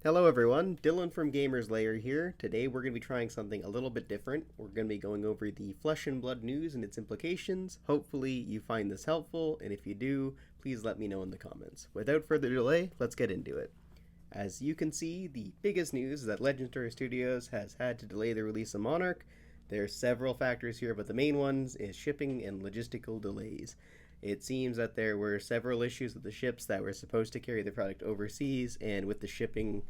Hello everyone, Dylan from Gamers Lair here. Today we're going to be trying something a little bit different. We're going to be going over the Flesh and Blood news and its implications. Hopefully you find this helpful, and if you do, please let me know in the comments. Without further delay, let's get into it. As you can see, the biggest news is that Legendary Studios has had to delay the release of Monarch. There are several factors here, but the main ones is shipping and logistical delays. It seems that there were several issues with the ships that were supposed to carry the product overseas and with the shipping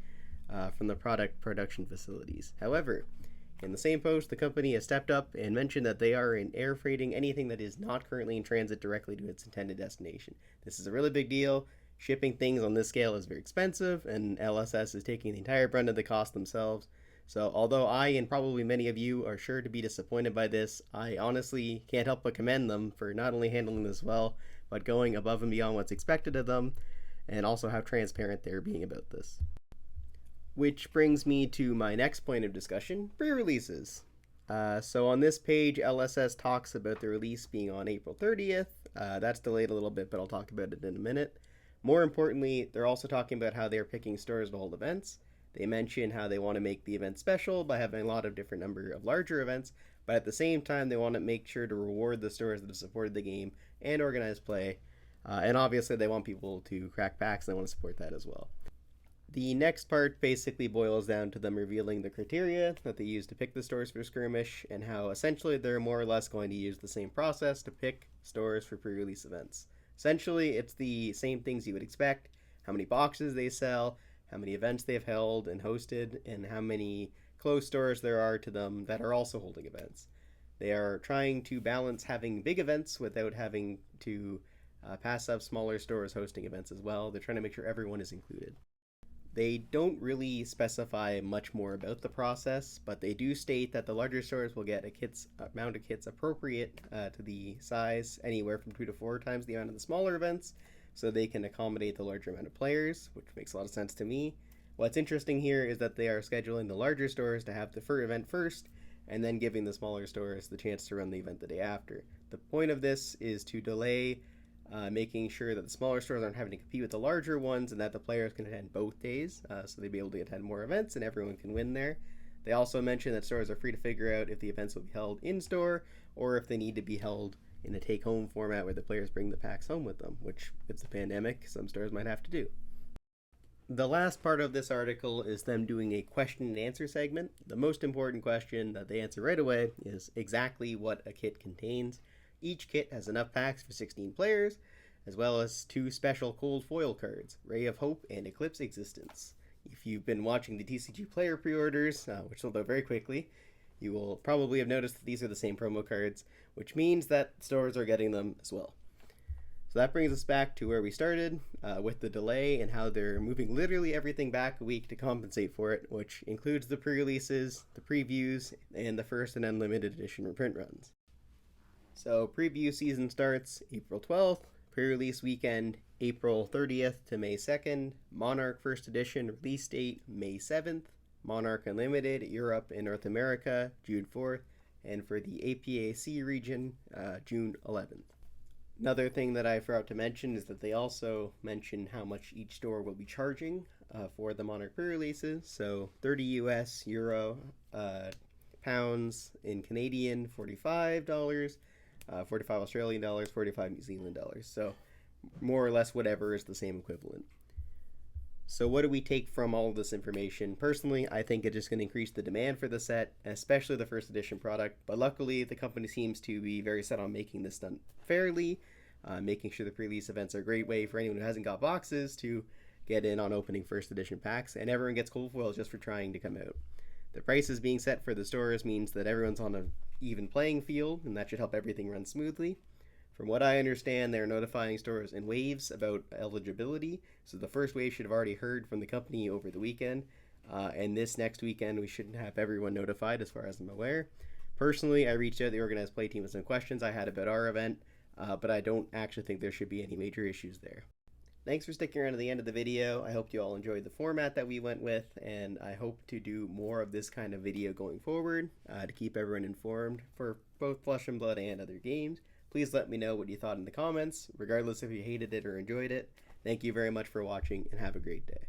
from the product production facilities. However, in the same post, the company has stepped up and mentioned that they are in air freighting anything that is not currently in transit directly to its intended destination. This is a really big deal. Shipping things on this scale is very expensive, and LSS is taking the entire brunt of the cost themselves. So although I and probably many of you are sure to be disappointed by this, I honestly can't help but commend them for not only handling this well, but going above and beyond what's expected of them, and also how transparent they're being about this. Which brings me to my next point of discussion, pre-releases. So on this page, LSS talks about the release being on April 30th. That's delayed a little bit, but I'll talk about it in a minute. More importantly, they're also talking about how they're picking stores to hold events. They mention how they want to make the event special by having a lot of different number of larger events, but at the same time they want to make sure to reward the stores that have supported the game and organize play, and obviously they want people to crack packs and they want to support that as well. The next part basically boils down to them revealing the criteria that they use to pick the stores for Skirmish, and how essentially they're more or less going to use the same process to pick stores for pre-release events. Essentially, it's the same things you would expect: how many boxes they sell, how many events they've held and hosted, and how many closed stores there are to them that are also holding events. They are trying to balance having big events without having to pass up smaller stores hosting events as well. They're trying to make sure everyone is included. They don't really specify much more about the process, but they do state that the larger stores will get amount of kits appropriate to the size, anywhere from 2 to 4 times the amount of the smaller events, so they can accommodate the larger amount of players, which makes a lot of sense to me. What's interesting here is that they are scheduling the larger stores to have the event first, and then giving the smaller stores the chance to run the event the day after. The point of this is to delay making sure that the smaller stores aren't having to compete with the larger ones, and that the players can attend both days, so they'll be able to attend more events and everyone can win there. They also mention that stores are free to figure out if the events will be held in-store or if they need to be held in a take-home format where the players bring the packs home with them, which, with the pandemic, some stores might have to do. The last part of this article is them doing a question and answer segment. The most important question that they answer right away is exactly what a kit contains. Each kit has enough packs for 16 players, as well as 2 special cold foil cards, Ray of Hope and Eclipse Existence. If you've been watching the TCG player pre-orders, which sold out very quickly, you will probably have noticed that these are the same promo cards, which means that stores are getting them as well. So that brings us back to where we started, with the delay and how they're moving literally everything back a week to compensate for it, which includes the pre-releases, the previews, and the first and unlimited edition reprint runs. So preview season starts April 12th, pre-release weekend April 30th to May 2nd, Monarch First Edition release date May 7th, Monarch Unlimited Europe and North America June 4th, and for the APAC region June 11th. Another thing that I forgot to mention is that they also mention how much each store will be charging for the Monarch pre-releases. So 30 US, Euro, pounds in Canadian, $45, 45 Australian dollars, 45 New Zealand dollars. So more or less whatever is the same equivalent. So what do we take from all of this information? Personally, I think it's just going to increase the demand for the set, especially the first edition product. But luckily, the company seems to be very set on making this done fairly, making sure the pre-release events are a great way for anyone who hasn't got boxes to get in on opening first edition packs, and everyone gets cold foils just for trying to come out. The prices being set for the stores means that everyone's on an even playing field, and that should help everything run smoothly. From what I understand, they're notifying stores in waves about eligibility, so the first wave should have already heard from the company over the weekend, and this next weekend we shouldn't have everyone notified as far as I'm aware. Personally, I reached out to the organized play team with some questions I had about our event, but I don't actually think there should be any major issues there. Thanks for sticking around to the end of the video. I hope you all enjoyed the format that we went with, and I hope to do more of this kind of video going forward to keep everyone informed for both Flesh and Blood and other games. Please let me know what you thought in the comments, regardless if you hated it or enjoyed it. Thank you very much for watching, and have a great day.